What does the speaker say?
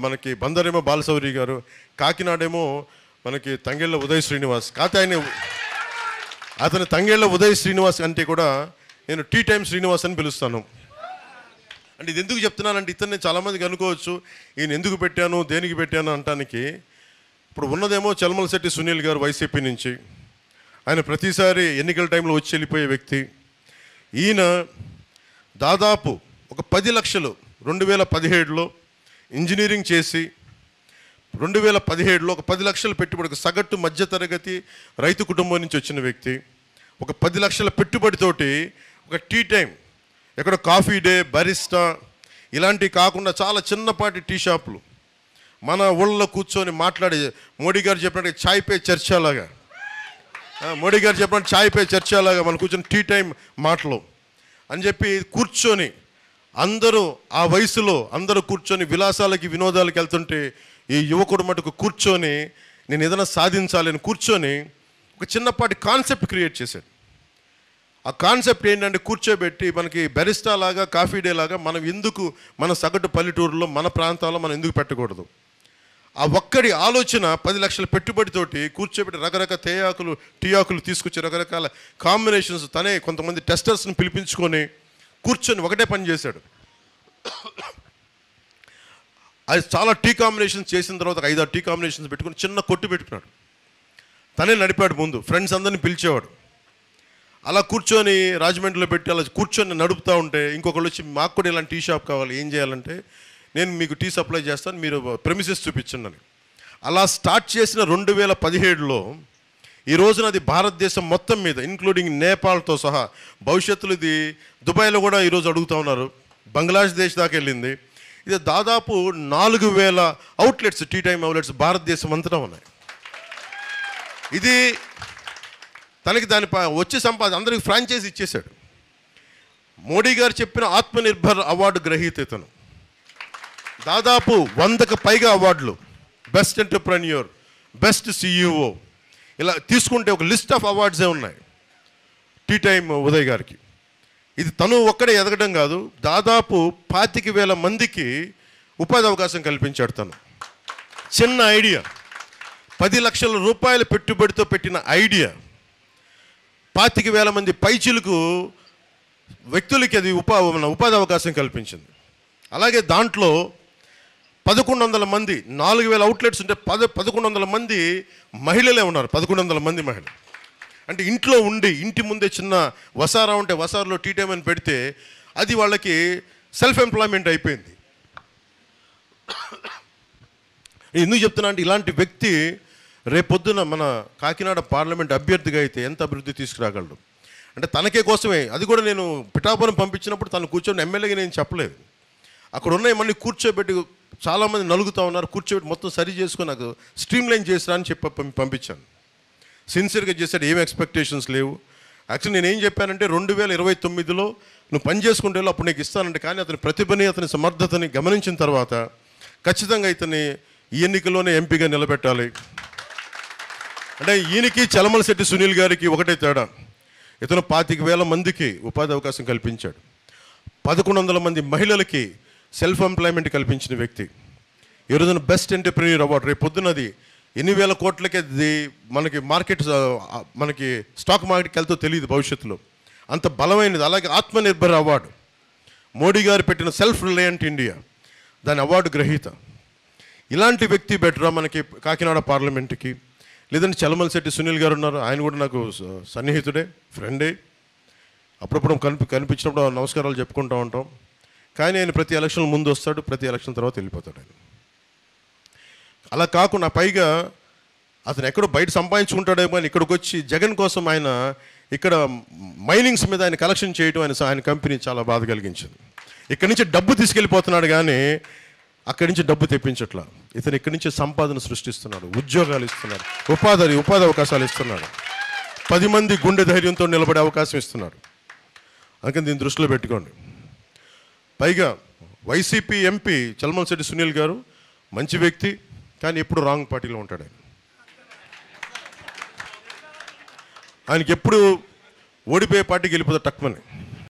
మనకి బందరేమో బాలశౌరి గారు, కాకినాడేమో మనకి తంగెళ్ళ ఉదయ్ శ్రీనివాస్. కాకపోతే అతని తంగెళ్ళ ఉదయ్ శ్రీనివాస్ అంటే కూడా నేను టీ టైమ్ శ్రీనివాస్ అని పిలుస్తాను. అంటే ఇది ఎందుకు చెప్తున్నానంటే ఇతన్ని చాలామందికి అనుకోవచ్చు ఈయన ఎందుకు పెట్టాను దేనికి పెట్టాను అంటానికి. ఇప్పుడు ఉన్నదేమో చలమలశెట్టి సునీల్ గారు వైసీపీ నుంచి. ఆయన ప్రతిసారి ఎన్నికల టైంలో వచ్చి వెళ్ళిపోయే వ్యక్తి. ఈయన దాదాపు ఒక 10 లక్షలు 2017లో ఇంజనీరింగ్ చేసి 2017లో ఒక 10 లక్షలు పెట్టుబడి, ఒక సగటు మధ్యతరగతి రైతు కుటుంబం నుంచి వచ్చిన వ్యక్తి. ఒక 10 లక్షల పెట్టుబడితోటి ఒక టీ టైం, ఎక్కడ కాఫీ డే, బరిస్టా ఇలాంటివి కాకుండా చాలా చిన్నపాటి టీ షాపులు మన ఊళ్ళో కూర్చొని మాట్లాడే, మోడీ గారు చెప్పినట్టు చాయ్ పే చర్చలాగా, మోడీ గారు చెప్పినట్టు చాయ్ పే చర్చలాగా మనం కూర్చొని టీ టైం మాటలు అని చెప్పి కూర్చొని అందరూ ఆ వయసులో అందరూ కూర్చొని విలాసాలకి వినోదాలకు వెళ్తుంటే ఈ యువకుడు మటుకు కూర్చొని నేను ఏదైనా సాధించాలని కూర్చొని ఒక చిన్నపాటి కాన్సెప్ట్ క్రియేట్ చేశాడు. ఆ కాన్సెప్ట్ ఏంటంటే కూర్చోబెట్టి మనకి బెరిస్టా లాగా కాఫీ డే లాగా మనం ఎందుకు మన సగటు పల్లెటూరులో మన ప్రాంతాల్లో మనం ఎందుకు పెట్టకూడదు. ఆ ఒక్కడి ఆలోచన 10 లక్షల పెట్టుబడితోటి కూర్చోబెట్టి రకరకాల టీ ఆకులు తీసుకొచ్చి రకరకాల కాంబినేషన్స్ తనే కొంతమంది టెస్టర్స్ని పిలిపించుకొని కూర్చొని ఒకటే పని చేశాడు. అది చాలా టీ కాంబినేషన్స్ చేసిన తర్వాత 5-6 టీ కాంబినేషన్స్ పెట్టుకుని చిన్న కొట్టు పెట్టుకున్నాడు. తనే నడిపాడు, ముందు ఫ్రెండ్స్ అందరినీ పిలిచేవాడు. అలా కూర్చొని రాజమండ్రిలో పెట్టి అలా కూర్చొని నడుపుతూ ఉంటే ఇంకొకళ్ళు వచ్చి మాకు కూడా ఇలాంటి టీ షాప్ కావాలి, ఏం చేయాలంటే నేను మీకు టీ సప్లై చేస్తాను, మీరు ప్రెమిసెస్ చూపించండి అని. అలా స్టార్ట్ చేసిన 2017లో ఈ రోజున అది భారతదేశం మొత్తం మీద ఇంక్లూడింగ్ నేపాల్తో సహా, భవిష్యత్తులో ఇది దుబాయ్లో కూడా ఈరోజు అడుగుతూ ఉన్నారు, బంగ్లాదేశ్ దాకా వెళ్ళింది. ఇది దాదాపు 4000 అవుట్లెట్స్, టీ టైమ్ అవుట్లెట్స్ భారతదేశం అంతటా ఉన్నాయి. ఇది తనకి దాని వచ్చే అందరికి ఫ్రాంచైజ్ ఇచ్చేశాడు. మోడీ గారు చెప్పిన ఆత్మనిర్భర్ అవార్డు గ్రహీత ఇతను. దాదాపు 100కు పైగా అవార్డులు, బెస్ట్ ఎంటర్ప్రెన్యూర్, బెస్ట్ సిఇఓ, ఇలా తీసుకుంటే ఒక లిస్ట్ ఆఫ్ అవార్డ్సే ఉన్నాయి టీ టైమ్ ఉదయ్ గారికి. ఇది తను ఒక్కడే ఎదగడం కాదు, దాదాపు 25,000 మందికి ఉపాధి అవకాశం కల్పించాడు తను. చిన్న ఐడియా, 10 లక్షల రూపాయల పెట్టుబడితో పెట్టిన ఐడియా 25,000 మంది పైచిలకు వ్యక్తులకి అది ఉపాధి అవకాశం కల్పించింది. అలాగే దాంట్లో 1100 మంది, 4,000 అవుట్లెట్స్ ఉంటే 1100 మంది మహిళలే ఉన్నారు. 1100 మంది మహిళలు అంటే ఇంట్లో ఉండి ఇంటి ముందే చిన్న వసారా ఉంటే వసారాలో టీ టైం అని పెడితే అది వాళ్ళకి సెల్ఫ్ ఎంప్లాయ్మెంట్ అయిపోయింది. ఎందుకు చెప్తున్నా అంటే ఇలాంటి వ్యక్తి రేపొద్దున మన కాకినాడ పార్లమెంట్ అభ్యర్థిగా అయితే ఎంత అభివృద్ధి తీసుకురాగలడు అంటే తనకే కోసమే. అది కూడా నేను పిఠాపురం పంపించినప్పుడు తను కూర్చొని ఎమ్మెల్యేగా నేను చెప్పలేదు, అక్కడ ఉన్నాయి మళ్ళీ కూర్చోబెట్టి చాలామంది నలుగుతూ ఉన్నారు, కూర్చోబెట్టి మొత్తం సరి చేసుకొని నాకు స్ట్రీమ్ లైన్ చేసిరా అని చెప్పి పంపించాను. సిన్సియర్గా చేశాడు, ఏం ఎక్స్పెక్టేషన్స్ లేవు. యాక్చువల్లీ నేను ఏం చెప్పానంటే 2029లో నువ్వు పని చేసుకుంటే అప్పుడు నీకు ఇస్తానంటే, కానీ అతని ప్రతిభని అతని సమర్థతని గమనించిన తర్వాత ఖచ్చితంగా ఇతన్ని ఈ ఎన్నికల్లోనే ఎంపీగా నిలబెట్టాలి. అంటే ఈయనకి చలమలశెట్టి సునీల్ గారికి ఒకటే తేడా, ఇతను 25,000 మందికి ఉపాధి అవకాశం కల్పించాడు, 1100 మంది మహిళలకి సెల్ఫ్ ఎంప్లాయ్మెంట్ కల్పించిన వ్యక్తి. ఈ రోజున బెస్ట్ ఎంటర్ప్రెన్యూర్ అవార్డు రేపు పొద్దున్నది ఎన్ని వేల కోట్లకే మనకి మనకి స్టాక్ మార్కెట్కి వెళ్తే తెలియదు భవిష్యత్తులో, అంత బలమైనది. అలాగే ఆత్మనిర్భర్ అవార్డు మోడీ గారు పెట్టిన సెల్ఫ్ రిలయంట్ ఇండియా, దాని అవార్డు గ్రహీత. ఇలాంటి వ్యక్తి బెటరా మనకి కాకినాడ పార్లమెంట్కి? లేదంటే చలమలశెట్టి సునీల్ గారు ఉన్నారు, ఆయన కూడా నాకు సన్నిహితుడే, ఫ్రెండే. అప్పుడప్పుడు కనిపించినప్పుడు నమస్కారాలు చెప్పుకుంటూ ఉంటాం. కానీ ఆయన ప్రతి ఎలక్షన్ ముందు వస్తాడు, ప్రతి ఎలక్షన్ తర్వాత వెళ్ళిపోతాడు ఆయన. అలా కాకుండా పైగా అతను ఎక్కడో బయట సంపాదించుకుంటాడేమో అని ఇక్కడికి వచ్చి జగన్ కోసం ఆయన ఇక్కడ మైనింగ్స్ మీద ఆయన కలెక్షన్ చేయడం ఆయన కంపెనీ చాలా బాధ కలిగించింది. ఇక్కడి నుంచి డబ్బు తీసుకెళ్ళిపోతున్నాడు కానీ అక్కడి నుంచి డబ్బు తెప్పించట్లా. ఇతను ఇక్కడి నుంచి సంపాదన సృష్టిస్తున్నాడు, ఉద్యోగాలు ఇస్తున్నాడు, ఉపాధి అవకాశాలు ఇస్తున్నాడు, 10 మంది గుండె ధైర్యంతో నిలబడే అవకాశం ఇస్తున్నాడు. అందుకని దీన్ని దృష్టిలో పెట్టుకోండి. పైగా వైసీపీ ఎంపీ చలమలశెట్టి సునీల్ గారు మంచి వ్యక్తి, కానీ ఎప్పుడు రాంగ్ పార్టీలో ఉంటాడు. ఆయనకి ఎప్పుడు ఓడిపోయే పార్టీకి వెళ్ళిపోతాడు టక్మని.